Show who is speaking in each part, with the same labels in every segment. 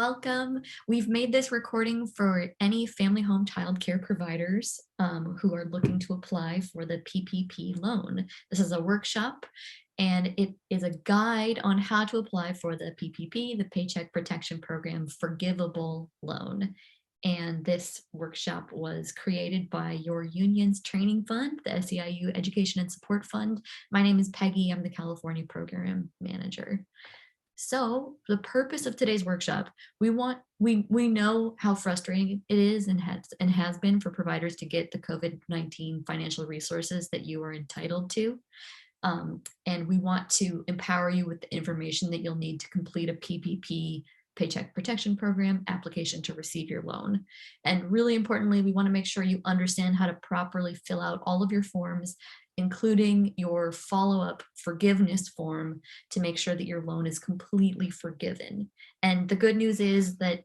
Speaker 1: Welcome. We've made this recording for any family home child care providers who are looking to apply for the PPP loan. This is a workshop and it is a guide on how to apply for the PPP, the Paycheck Protection Program forgivable loan. And this workshop was created by your union's training fund, the SEIU Education and Support Fund. My name is Peggy. I'm the California Program Manager. So the purpose of today's workshop, we know how frustrating it is and has been for providers to get the COVID-19 financial resources that you are entitled to. And we want to empower you with the information that you'll need to complete a PPP Paycheck Protection Program application to receive your loan. And really importantly, we want to make sure you understand how to properly fill out all of your forms, including your follow-up forgiveness form, to make sure that your loan is completely forgiven. And the good news is that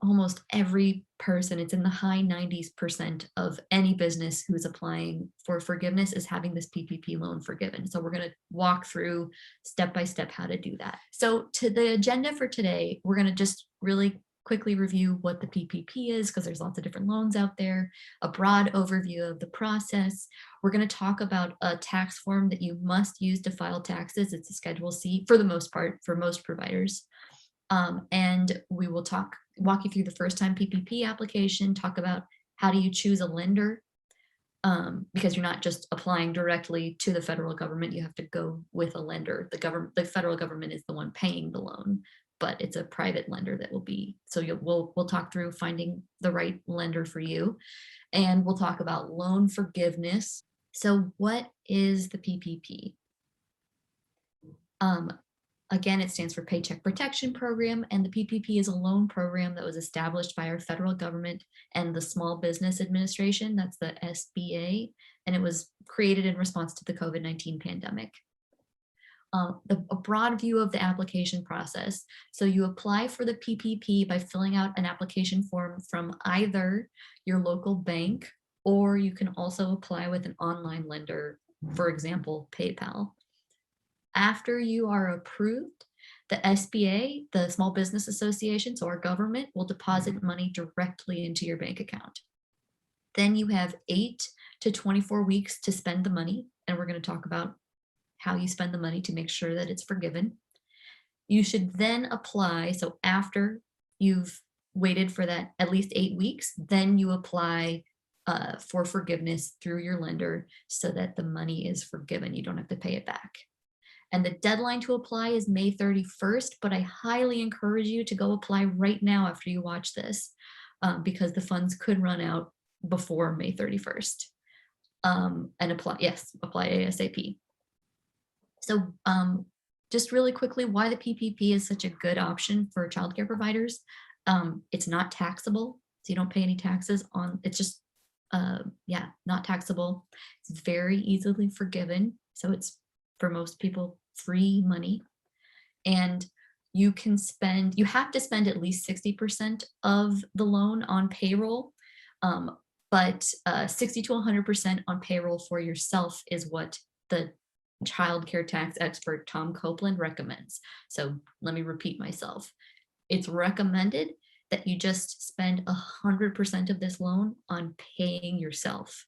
Speaker 1: almost every person, it's in the high 90% of any business who's applying for forgiveness is having this PPP loan forgiven. So we're going to walk through step by step how to do that. So to the agenda for today, we're going to just really quickly review what the PPP is, because there's lots of different loans out there, a broad overview of the process. We're going to talk about a tax form that you must use to file taxes. It's a Schedule C for the most part for most providers. And we will walk you through the first time PPP application, talk about how do you choose a lender, because you're not just applying directly to the federal government, you have to go with a lender. The federal government is the one paying the loan, but it's a private lender that will be, so we'll talk through finding the right lender for you. And we'll talk about loan forgiveness. So what is the PPP? Again, it stands for Paycheck Protection Program, and the PPP is a loan program that was established by our federal government and the Small Business Administration, that's the SBA, and it was created in response to the COVID-19 pandemic. A broad view of the application process. So you apply for the PPP by filling out an application form from either your local bank, or you can also apply with an online lender, for example, PayPal. After you are approved, the SBA, the Small Business Association, so our government, will deposit money directly into your bank account. Then you have 8 to 24 weeks to spend the money, and we're going to talk about how you spend the money to make sure that it's forgiven. You should then apply, so after you've waited for that at least 8 weeks, then you apply for forgiveness through your lender so that the money is forgiven. You don't have to pay it back. And the deadline to apply is May 31st, but I highly encourage you to go apply right now after you watch this, because the funds could run out before May 31st. And apply ASAP. So just really quickly, why the PPP is such a good option for childcare providers. It's not taxable, so you don't pay any taxes on, it's just, not taxable. It's very easily forgiven. So it's, for most people, free money. And you have to spend at least 60% of the loan on payroll, but 60 to 100% on payroll for yourself is what the child care tax expert Tom Copeland recommends. So let me repeat myself. It's recommended that you just spend 100% of this loan on paying yourself.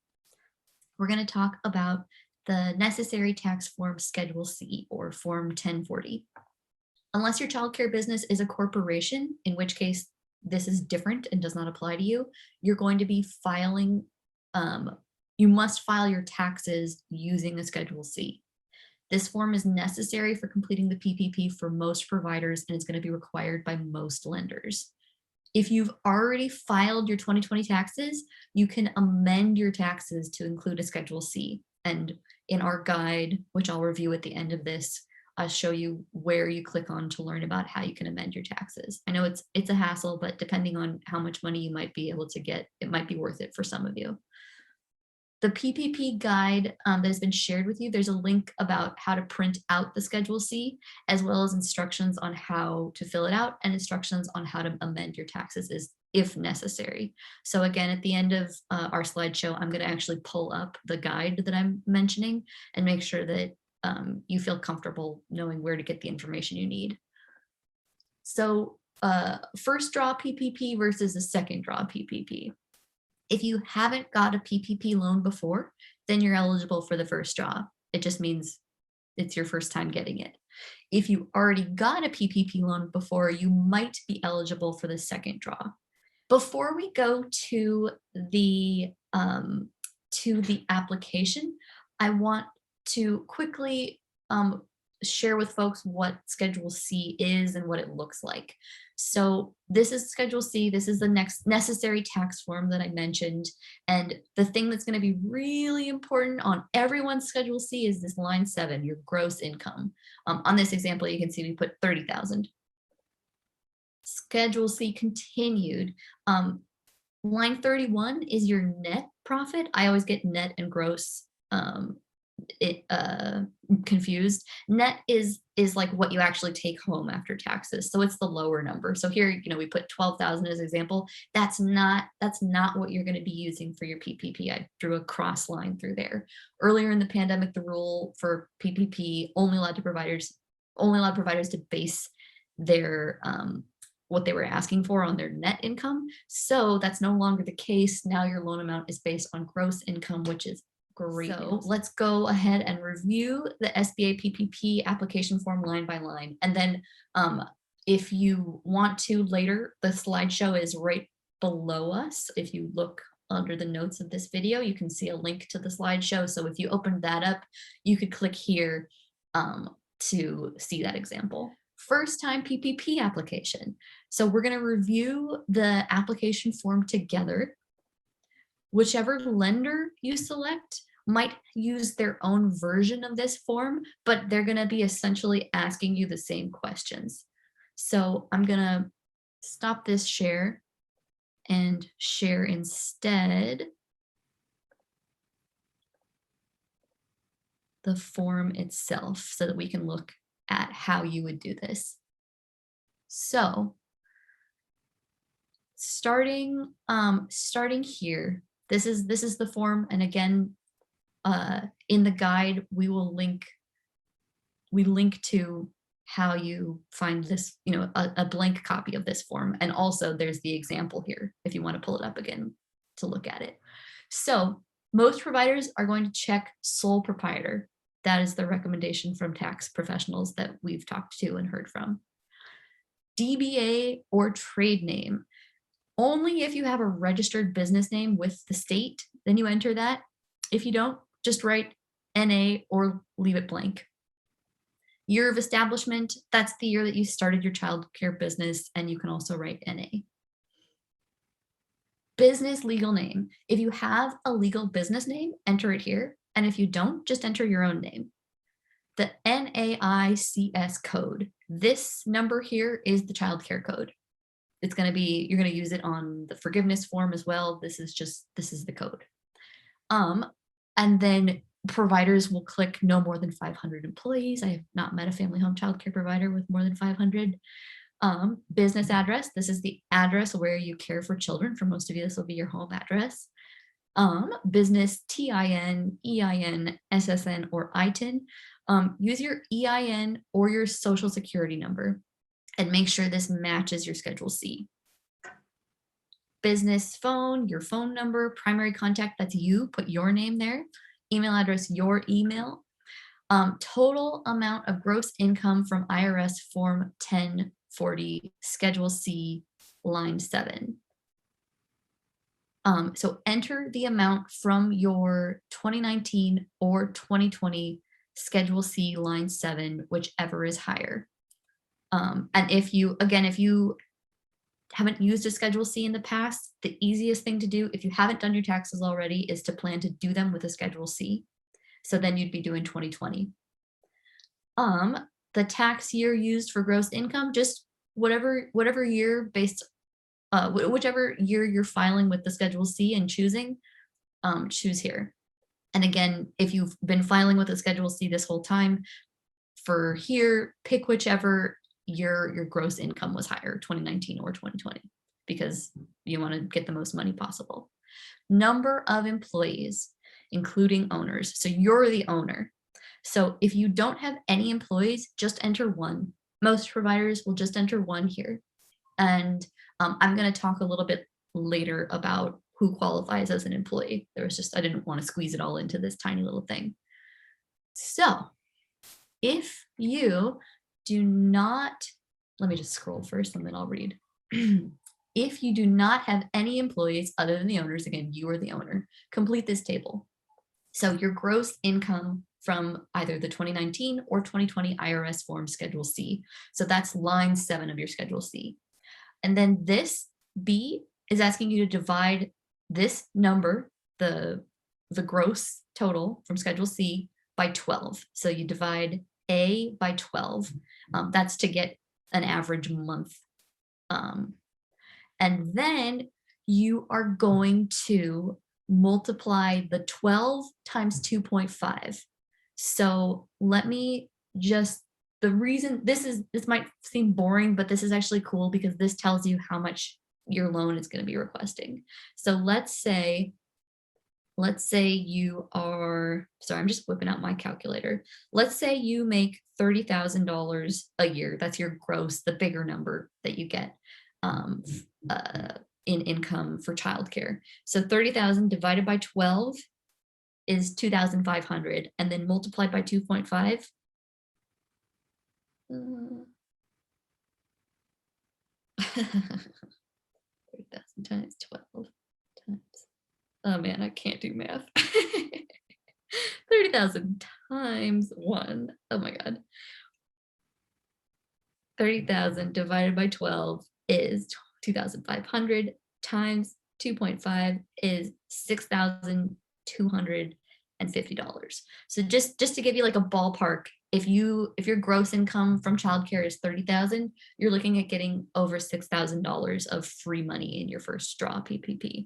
Speaker 1: We're going to talk about the necessary tax form Schedule C, or Form 1040. Unless your childcare business is a corporation, in which case this is different and does not apply to you, you're going to be filing, you must file your taxes using a Schedule C. This form is necessary for completing the PPP for most providers, and it's going to be required by most lenders. If you've already filed your 2020 taxes, you can amend your taxes to include a Schedule C. And in our guide, which I'll review at the end of this, I'll show you where you click on to learn about how you can amend your taxes. I know it's a hassle, but depending on how much money you might be able to get, it might be worth it for some of you. The PPP guide that has been shared with you, there's a link about how to print out the Schedule C, as well as instructions on how to fill it out and instructions on how to amend your taxes if necessary. So again, at the end of our slideshow, I'm going to actually pull up the guide that I'm mentioning and make sure that you feel comfortable knowing where to get the information you need. So first draw PPP versus a second draw PPP. If you haven't got a PPP loan before, then you're eligible for the first draw. It just means it's your first time getting it. If you already got a PPP loan before, you might be eligible for the second draw. Before we go to the application, I want to quickly share with folks what Schedule C is and what it looks like. So this is Schedule C. This is the next necessary tax form that I mentioned. And the thing that's going to be really important on everyone's Schedule C is this line 7, your gross income. On this example, you can see we put 30,000. Schedule C continued. Line 31 is your net profit. I always get net and gross confused. Net is like what you actually take home after taxes. So it's the lower number. So here, we put 12,000 as an example. That's not what you're going to be using for your PPP. I drew a cross line through there. Earlier in the pandemic, the rule for PPP only allowed providers to base their what they were asking for on their net income. So that's no longer the case. Now your loan amount is based on gross income, which is great. So let's go ahead and review the SBA PPP application form line by line. And then if you want to later, the slideshow is right below us. If you look under the notes of this video, you can see a link to the slideshow. So if you open that up, you could click here to see that example. First time PPP application. So we're going to review the application form together. Whichever lender you select might use their own version of this form, but they're going to be essentially asking you the same questions. So I'm going to stop this share and share instead the form itself so that we can look at how you would do this. So starting here, this is the form, and again, in the guide we link to how you find this, a blank copy of this form, and also there's the example here if you want to pull it up again to look at it. So most providers are going to check sole proprietor. That is the recommendation from tax professionals that we've talked to and heard from. DBA or trade name. Only if you have a registered business name with the state, then you enter that. If you don't, just write NA or leave it blank. Year of establishment, that's the year that you started your child care business, and you can also write NA. Business legal name. If you have a legal business name, enter it here. And if you don't, just enter your own name. The NAICS code. This number here is the child care code. It's going to be, you're going to use it on the forgiveness form as well. This is the code. And then providers will click no more than 500 employees. I have not met a family home child care provider with more than 500. Business address. This is the address where you care for children. For most of you, this will be your home address. Business TIN, EIN, SSN, or ITIN. Use your EIN or your social security number and make sure this matches your Schedule C. Business phone, your phone number, primary contact, that's you, put your name there. Email address, your email. Total amount of gross income from IRS Form 1040, Schedule C, line 7. So enter the amount from your 2019 or 2020 Schedule C, line 7, whichever is higher. And if you haven't used a Schedule C in the past, the easiest thing to do, if you haven't done your taxes already, is to plan to do them with a Schedule C. So then you'd be doing 2020. The tax year used for gross income, just whatever year whichever year you're filing with the Schedule C and choosing, choose here. And again, if you've been filing with a Schedule C this whole time, for here, pick whichever your gross income was higher, 2019 or 2020, because you want to get the most money possible. Number of employees, including owners. So you're the owner. So if you don't have any employees, just enter 1. Most providers will just enter 1 here. And I'm going to talk a little bit later about who qualifies as an employee. I didn't want to squeeze it all into this tiny little thing. So if you do not, let me just scroll first and then I'll read. If you do not have any employees other than the owners, again, you are the owner, complete this table. So your gross income from either the 2019 or 2020 IRS form Schedule C. So that's line 7 of your Schedule C. And then this B is asking you to divide this number, the gross total from Schedule C, by 12. So you divide A by 12. That's to get an average month. And then you are going to multiply the 12 times 2.5. So let me just, the reason this might seem boring, but this is actually cool because this tells you how much your loan is going to be requesting. So let's say you are, sorry, I'm just whipping out my calculator. Let's say you make $30,000 a year. That's your gross, the bigger number that you get in income for childcare. So 30,000 divided by 12 is 2,500, and then multiplied by 2.5. 30,000 times 12 times. Oh man, I can't do math. 30,000 times 1. Oh my God. 30,000 divided by 12 is 2,500 times 2.5 is $6,250. So just to give you like a ballpark, if your gross income from childcare is 30,000, you're looking at getting over $6,000 of free money in your first draw PPP.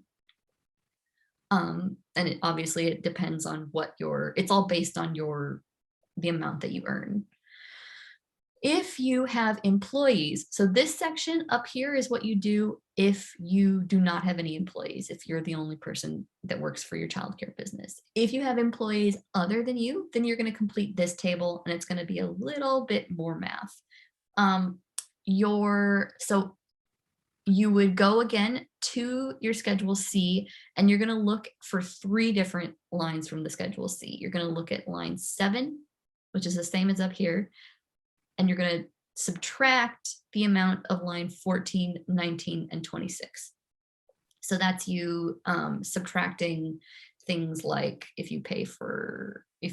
Speaker 1: And obviously it depends on it's all based on the amount that you earn. If you have employees, so this section up here is what you do if you do not have any employees, if you're the only person that works for your childcare business. If you have employees other than you, then you're going to complete this table and it's going to be a little bit more math. So you would go again to your Schedule C and you're going to look for 3 different lines from the Schedule C. You're going to look at line 7, which is the same as up here. And you're going to subtract the amount of line 14, 19, and 26. So that's you subtracting things like if you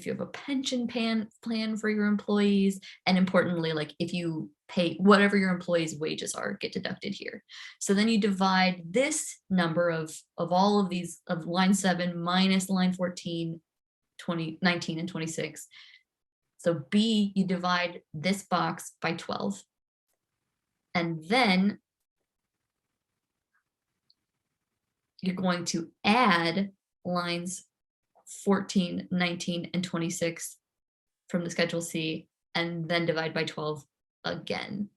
Speaker 1: have a pension plan for your employees, and importantly, like if you pay whatever your employees' wages are, get deducted here. So then you divide this number of all of these, of line 7 minus line 14, 20, 19, and 26. So B, you divide this box by 12. And then you're going to add lines 14, 19, and 26 from the Schedule C, and then divide by 12 again.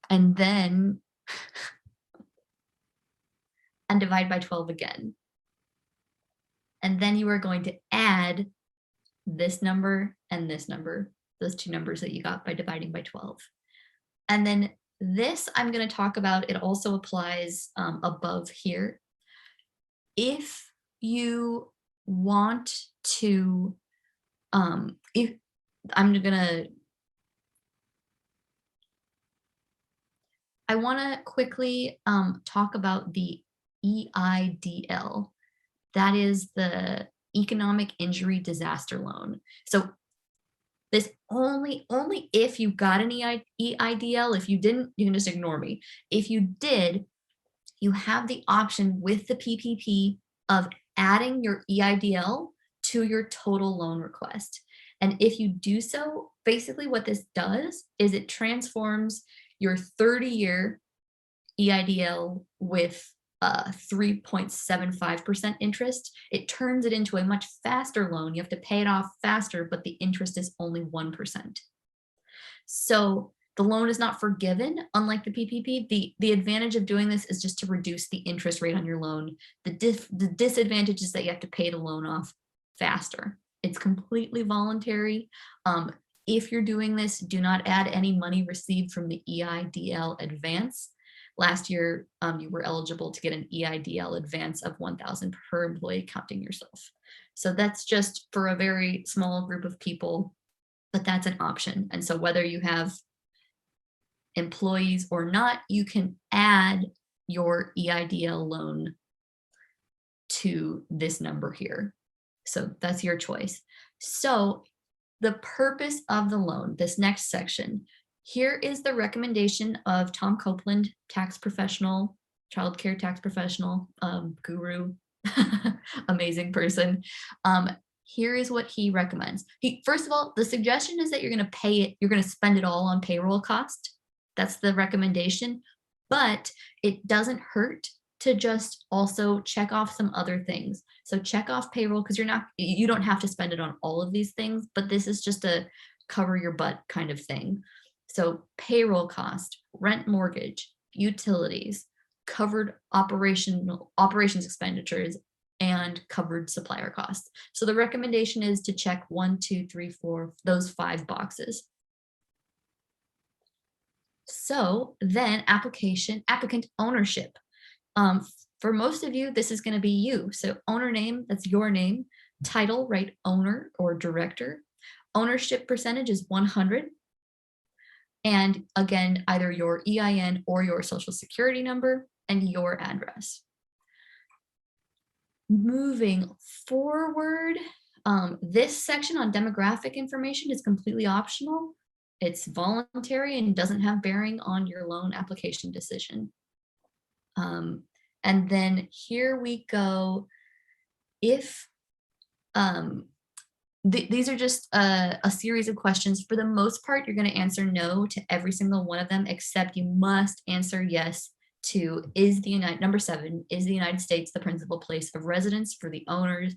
Speaker 1: And then and divide by 12 again. And then you are going to add this number and this number, those 2 numbers that you got by dividing by 12. And then this I'm going to talk about, it also applies above here. If you want to, I want to quickly talk about the EIDL. That is the Economic Injury Disaster Loan. So this only if you got an EIDL. If you didn't, you can just ignore me. If you did, you have the option with the PPP of adding your EIDL to your total loan request. And if you do so, basically what this does is it transforms your 30-year EIDL with 3.75% interest. It turns it into a much faster loan. You have to pay it off faster, but the interest is only 1%. So the loan is not forgiven, unlike the PPP. The advantage of doing this is just to reduce the interest rate on your loan. The disadvantage is that you have to pay the loan off faster. It's completely voluntary. If you're doing this, do not add any money received from the EIDL advance. Last year, you were eligible to get an EIDL advance of $1,000 per employee, counting yourself. So that's just for a very small group of people, but that's an option. And so whether you have employees or not, you can add your EIDL loan to this number here. So that's your choice. So the purpose of the loan, this next section, here is the recommendation of Tom Copeland, tax professional, childcare tax professional, guru, amazing person. Here is what he recommends. First of all, the suggestion is that you're going to pay it, you're going to spend it all on payroll cost. That's the recommendation, but it doesn't hurt to just also check off some other things. So check off payroll, because you don't have to spend it on all of these things, but this is just a cover your butt kind of thing. So payroll cost, rent mortgage, utilities, covered operations expenditures, and covered supplier costs. So the recommendation is to check 1, 2, 3, 4, those 5 boxes. So then applicant ownership. For most of you, this is going to be you. So owner name, that's your name. Title, write owner or director. Ownership percentage is 100. And again, either your EIN or your social security number and your address. Moving forward, this section on demographic information is completely optional. It's voluntary and doesn't have bearing on your loan application decision. And then here we go. If these are just a series of questions. For the most part, you're going to answer no to every single one of them, except you must answer yes to number 7, is the United States the principal place of residence for the owners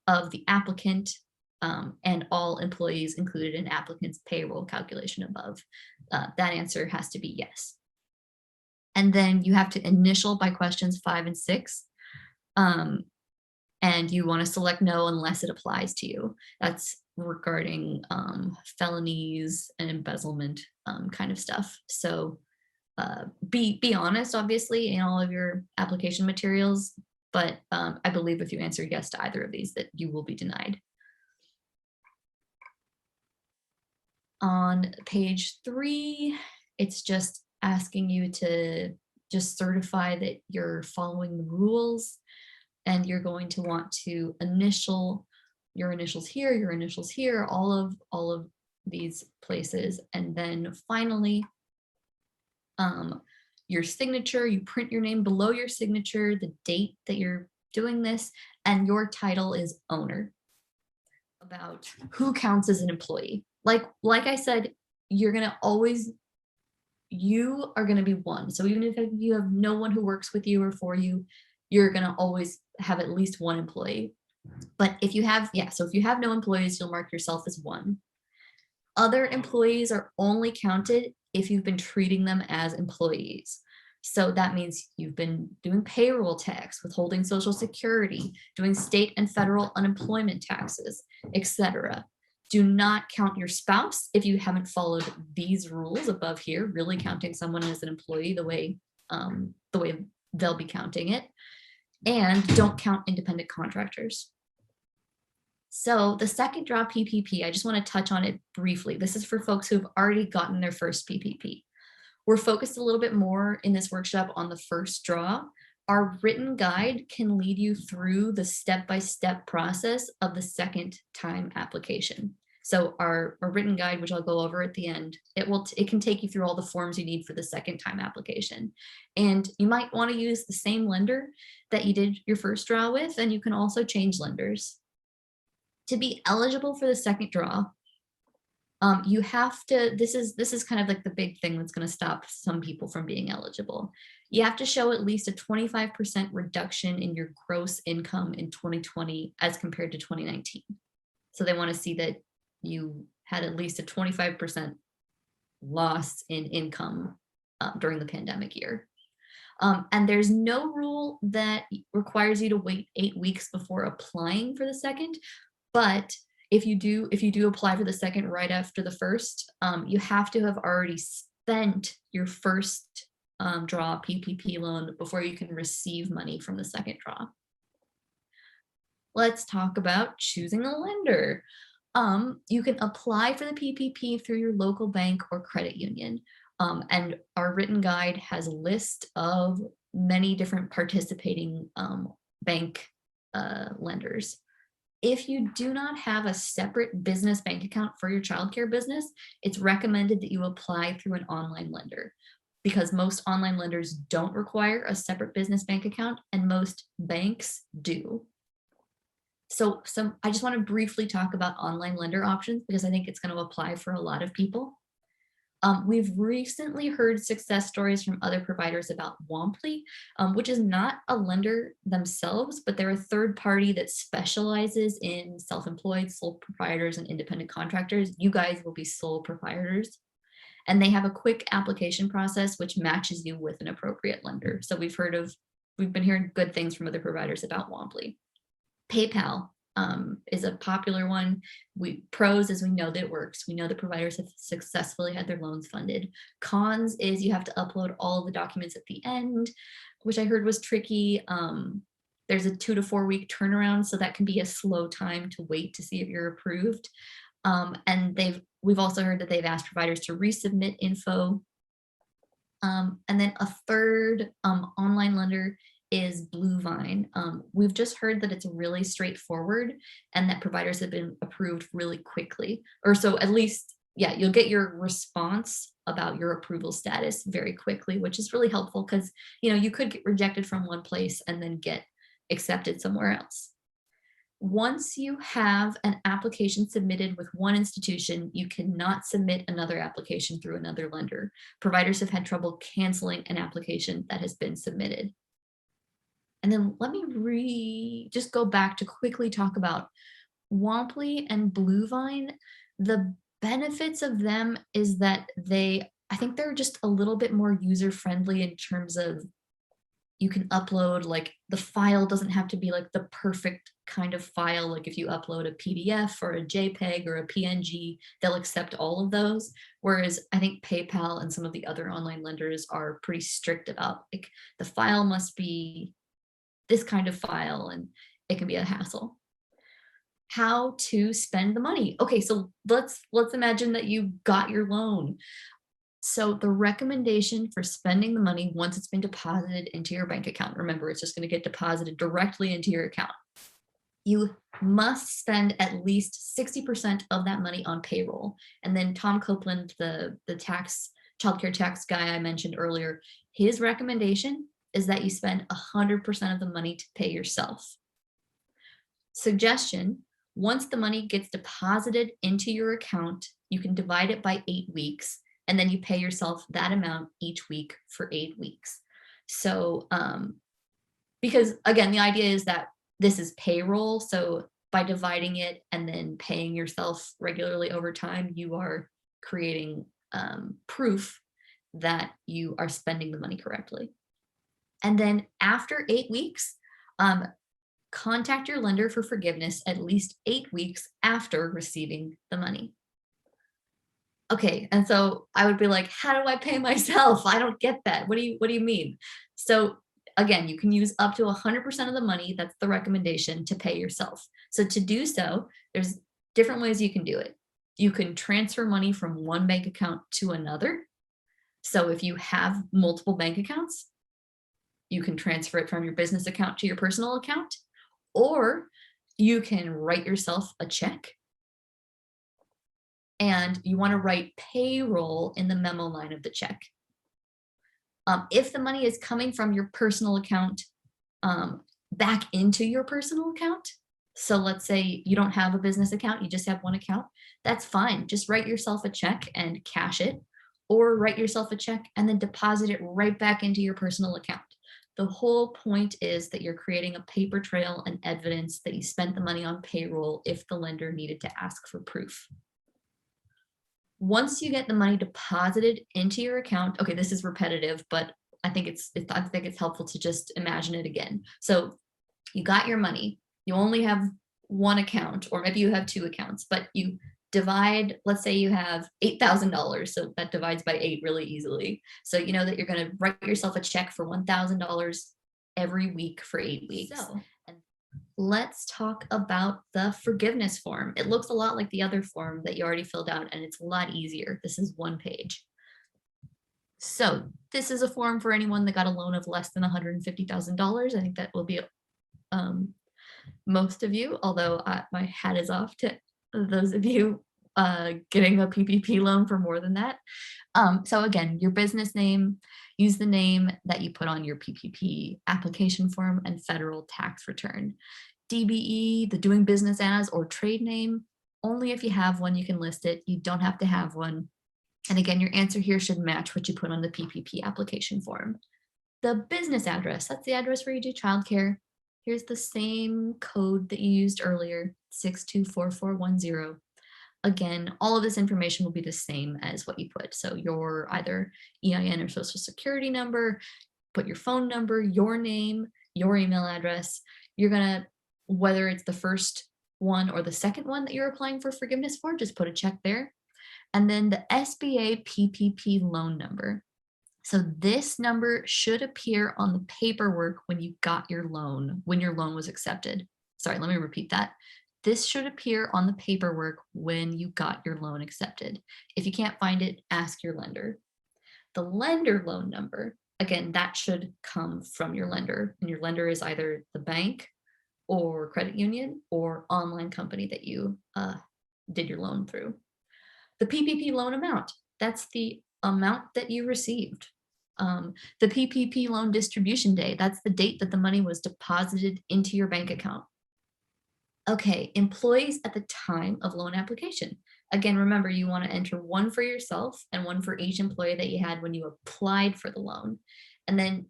Speaker 1: of the applicant and all employees included in applicant's payroll calculation above? That answer has to be yes. And then you have to initial by questions 5 and 6. And you want to select no unless it applies to you. That's regarding felonies and embezzlement kind of stuff. So be honest, obviously, in all of your application materials, but I believe if you answer yes to either of these, that you will be denied. On page 3, it's just asking you to just certify that you're following the rules, and you're going to want to initial your initials here, all of these places, and then finally your signature. You print your name below your signature, the date that you're doing this, and your title is owner. About who counts as an employee. Like I said, you are going to be one. So even if you have no one who works with you or for you, you're going to always have at least one employee. But if you have no employees, you'll mark yourself as 1. Other employees are only counted if you've been treating them as employees. So that means you've been doing payroll tax, withholding Social Security, doing state and federal unemployment taxes, etc. Do not count your spouse if you haven't followed these rules above here, really counting someone as an employee the way they'll be counting it. And don't count independent contractors. So the second draw PPP, I just want to touch on it briefly. This is for folks who've already gotten their first PPP. We're focused a little bit more in this workshop on the first draw. Our written guide can lead you through the step-by-step process of the second time application. So our written guide, which I'll go over at the end, it can take you through all the forms you need for the second time application. And you might want to use the same lender that you did your first draw with, and you can also change lenders. To be eligible for the second draw, you have to, this is kind of like the big thing that's going to stop some people from being eligible. You have to show at least a 25% reduction in your gross income in 2020 as compared to 2019. So they want to see that you had at least a 25% loss in income during the pandemic year. And there's no rule that requires you to wait 8 weeks before applying for the second, But if you do apply for the second right after the first, you have to have already spent your first draw PPP loan before you can receive money from the second draw. Let's talk about choosing a lender. You can apply for the PPP through your local bank or credit union. And our written guide has a list of many different participating bank lenders. If you do not have a separate business bank account for your childcare business, it's recommended that you apply through an online lender because most online lenders don't require a separate business bank account and most banks do. So I just want to briefly talk about online lender options because I think it's going to apply for a lot of people. We've recently heard success stories from other providers about Womply, which is not a lender themselves, but they're a third party that specializes in self-employed, sole proprietors, and independent contractors. You guys will be sole proprietors. And they have a quick application process which matches you with an appropriate lender. So we've been hearing good things from other providers about Womply. PayPal is a popular one. Pros is we know that it works. We know that providers have successfully had their loans funded. Cons is you have to upload all the documents at the end, which I heard was tricky. There's a 2 to 4 week turnaround, so that can be a slow time to wait to see if you're approved. And we've also heard that they've asked providers to resubmit info. And then a third online lender is Bluevine. We've just heard that it's really straightforward and that providers have been approved really quickly. Or so at least, yeah, you'll get your response about your approval status very quickly, which is really helpful because, you could get rejected from one place and then get accepted somewhere else. Once you have an application submitted with one institution, you cannot submit another application through another lender. Providers have had trouble canceling an application that has been submitted. And then let me just go back to quickly talk about Womply and Bluevine. The benefits of them is that I think they're just a little bit more user-friendly in terms of you can upload, like the file doesn't have to be like the perfect kind of file. Like if you upload a PDF or a JPEG or a PNG, they'll accept all of those. Whereas I think PayPal and some of the other online lenders are pretty strict about like the file must be this kind of file and it can be a hassle. How to spend the money. Okay, so let's imagine that you got your loan. So the recommendation for spending the money once it's been deposited into your bank account, remember, it's just going to get deposited directly into your account. You must spend at least 60% of that money on payroll. And then Tom Copeland, the childcare tax guy I mentioned earlier, his recommendation is that you spend 100% of the money to pay yourself. Suggestion, once the money gets deposited into your account, you can divide it by 8 weeks, and then you pay yourself that amount each week for 8 weeks. So, because again, the idea is that this is payroll. So by dividing it and then paying yourself regularly over time, you are creating proof that you are spending the money correctly. And then after 8 weeks, contact your lender for forgiveness at least 8 weeks after receiving the money. Okay, and so I would be like, how do I pay myself? I don't get that. What do you mean? So again, you can use up to 100% of the money, that's the recommendation, to pay yourself. So to do so, there's different ways you can do it. You can transfer money from one bank account to another. So if you have multiple bank accounts, you can transfer it from your business account to your personal account, or you can write yourself a check. And you want to write payroll in the memo line of the check. If the money is coming from your personal account back into your personal account, so let's say you don't have a business account, you just have one account, that's fine. Just write yourself a check and cash it, or write yourself a check and then deposit it right back into your personal account. The whole point is that you're creating a paper trail and evidence that you spent the money on payroll if the lender needed to ask for proof. Once you get the money deposited into your account, okay, this is repetitive, but I think it's helpful to just imagine it again. So you got your money. You only have one account, or maybe you have two accounts, but you divide, let's say you have $8,000. So that divides by 8 really easily. So you know that you're going to write yourself a check for $1,000 every week for 8 weeks. So, and let's talk about the forgiveness form. It looks a lot like the other form that you already filled out, and it's a lot easier. This is one page. So this is a form for anyone that got a loan of less than $150,000. I think that will be most of you, although my hat is off to those of you getting a PPP loan for more than that. So again, your business name, use the name that you put on your PPP application form and federal tax return. DBE, the doing business as, or trade name, only if you have one, you can list it. You don't have to have one. And again, your answer here should match what you put on the PPP application form. The business address, that's the address where you do childcare. Here's the same code that you used earlier, 624410. Again, all of this information will be the same as what you put. So your either EIN or social security number, put your phone number, your name, your email address. You're gonna, whether it's the first one or the second one that you're applying for forgiveness for, just put a check there. And then the SBA PPP loan number. So this number should appear on the paperwork when you got your loan, when your loan was accepted. Sorry, let me repeat that. This should appear on the paperwork when you got your loan accepted. If you can't find it, ask your lender. The lender loan number, again, that should come from your lender. And your lender is either the bank or credit union or online company that you did your loan through. The PPP loan amount, that's the amount that you received. The PPP loan distribution day, that's the date that the money was deposited into your bank account. Okay, employees at the time of loan application. Again, remember, you want to enter one for yourself and one for each employee that you had when you applied for the loan. And then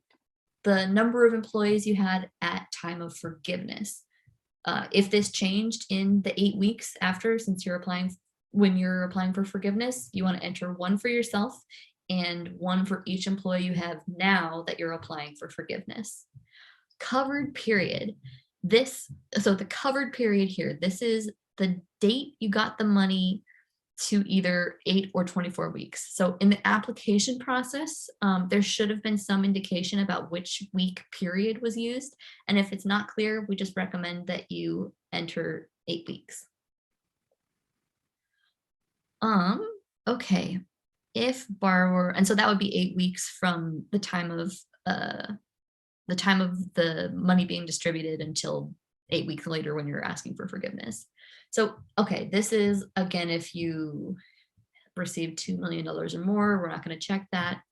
Speaker 1: the number of employees you had at time of forgiveness. If this changed in the 8 weeks after, since you're applying, when you're applying for forgiveness, you want to enter one for yourself and one for each employee you have now that you're applying for forgiveness. Covered period. So the covered period here, this is the date you got the money to either 8 or 24 weeks. So in the application process, there should have been some indication about which week period was used. And if it's not clear, we just recommend that you enter 8 weeks. Okay. If borrower, and so that would be 8 weeks from the time of the money being distributed until 8 weeks later when you're asking for forgiveness. So, okay, this is, again, if you received $2 million or more, we're not going to check that.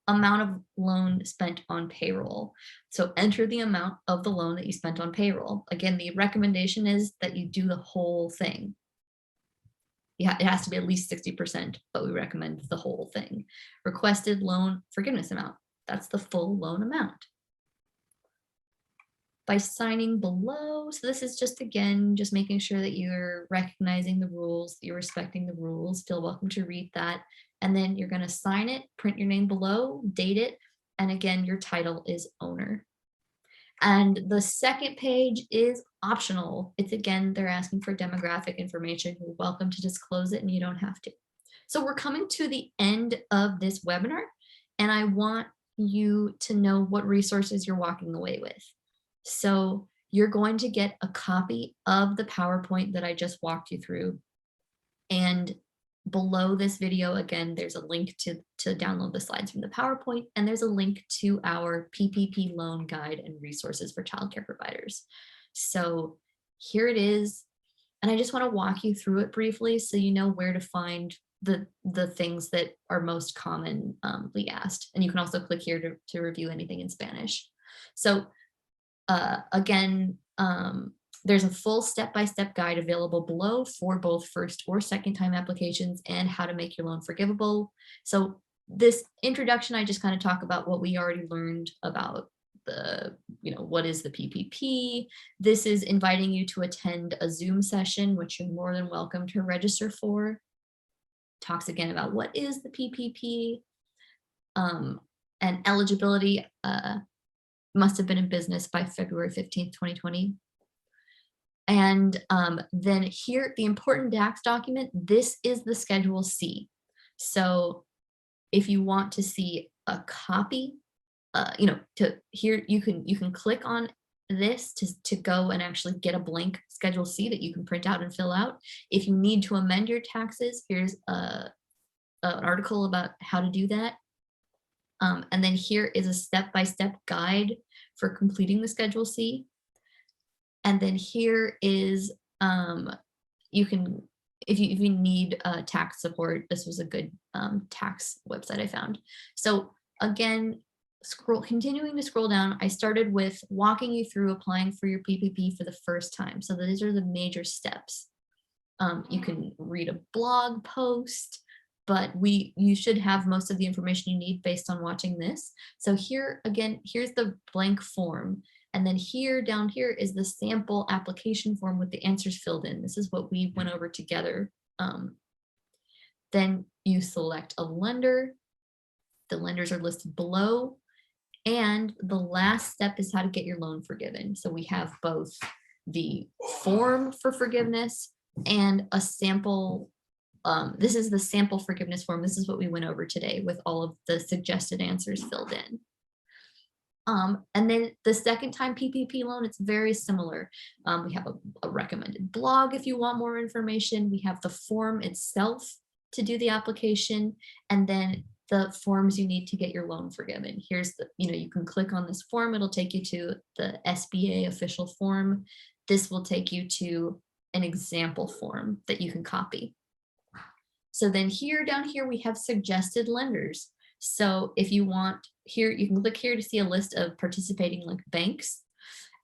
Speaker 1: Amount of loan spent on payroll. So enter the amount of the loan that you spent on payroll. Again, the recommendation is that you do the whole thing. Yeah, it has to be at least 60%, but we recommend the whole thing. Requested loan forgiveness amount. That's the full loan amount. By signing below, so this is just, again, just making sure that you're recognizing the rules, you're respecting the rules, feel welcome to read that. And then you're gonna sign it, print your name below, date it, and again, your title is owner. And the second page is optional. It's, again, they're asking for demographic information. You're welcome to disclose it and you don't have to. So we're coming to the end of this webinar, and I want you to know what resources you're walking away with. So you're going to get a copy of the PowerPoint that I just walked you through. And below this video, again, there's a link to download the slides from the PowerPoint, and there's a link to our PPP loan guide and resources for childcare providers. So here it is. And I just want to walk you through it briefly so you know where to find the things that are most commonly asked. And you can also click here to review anything in Spanish. So again, there's a full step-by-step guide available below for both first or second time applications and how to make your loan forgivable. So this introduction, I just kind of talk about what we already learned about what is the PPP. This is inviting you to attend a Zoom session, which you're more than welcome to register for. Talks again about what is the PPP, and eligibility must have been in business by February 15th, 2020. And then here, the important tax document, this is the Schedule C. So if you want to see a copy, you can click on this to go and actually get a blank Schedule C that you can print out and fill out. If you need to amend your taxes, here's an article about how to do that. And then here is a step-by-step guide for completing the Schedule C. And then here is, you can, if you need tax support, this was a good tax website I found. So again, continuing to scroll down, I started with walking you through applying for your PPP for the first time. So these are the major steps. You can read a blog post, but you should have most of the information you need based on watching this. So here, again, here's the blank form. And then down here is the sample application form with the answers filled in. This is what we went over together. Then you select a lender. The lenders are listed below. And the last step is how to get your loan forgiven. So we have both the form for forgiveness and a sample. This is the sample forgiveness form. This is what we went over today with all of the suggested answers filled in. And then the second time PPP loan, it's very similar. We have a recommended blog if you want more information. We have the form itself to do the application, and then the forms you need to get your loan forgiven. Here's you can click on this form. It'll take you to the SBA official form. This will take you to an example form that you can copy. So then down here, we have suggested lenders. So if you want here, you can click here to see a list of participating banks.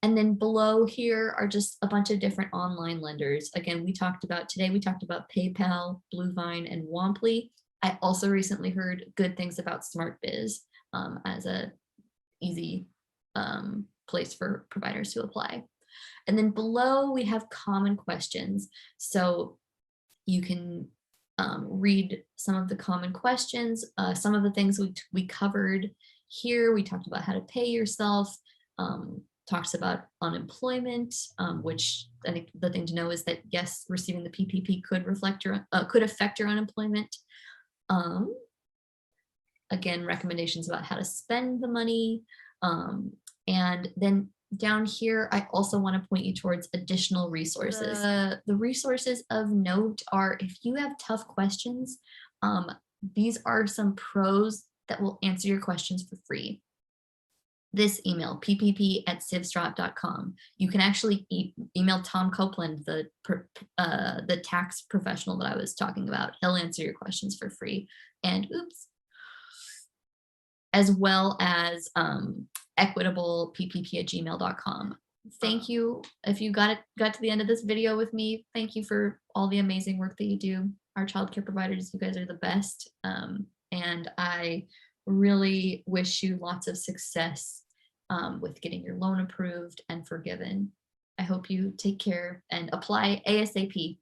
Speaker 1: And then below here are just a bunch of different online lenders. Again, we talked about PayPal, Bluevine, and Womply. I also recently heard good things about SmartBiz as a easy place for providers to apply. And then below we have common questions. So you can read some of the common questions, some of the things we covered here. We talked about how to pay yourself, talks about unemployment, which I think the thing to know is that yes, receiving the PPP could affect your unemployment. Again, recommendations about how to spend the money. And then down here, I also want to point you towards additional resources. The resources of note are, if you have tough questions, these are some pros that will answer your questions for free. This email, ppp@civstrat.com. You can actually email Tom Copeland, the tax professional that I was talking about. He'll answer your questions for free. And as well as equitableppp@gmail.com. Thank you. If you got to the end of this video with me, thank you for all the amazing work that you do. Our childcare providers, you guys are the best. And I really wish you lots of success with getting your loan approved and forgiven. I hope you take care and apply ASAP.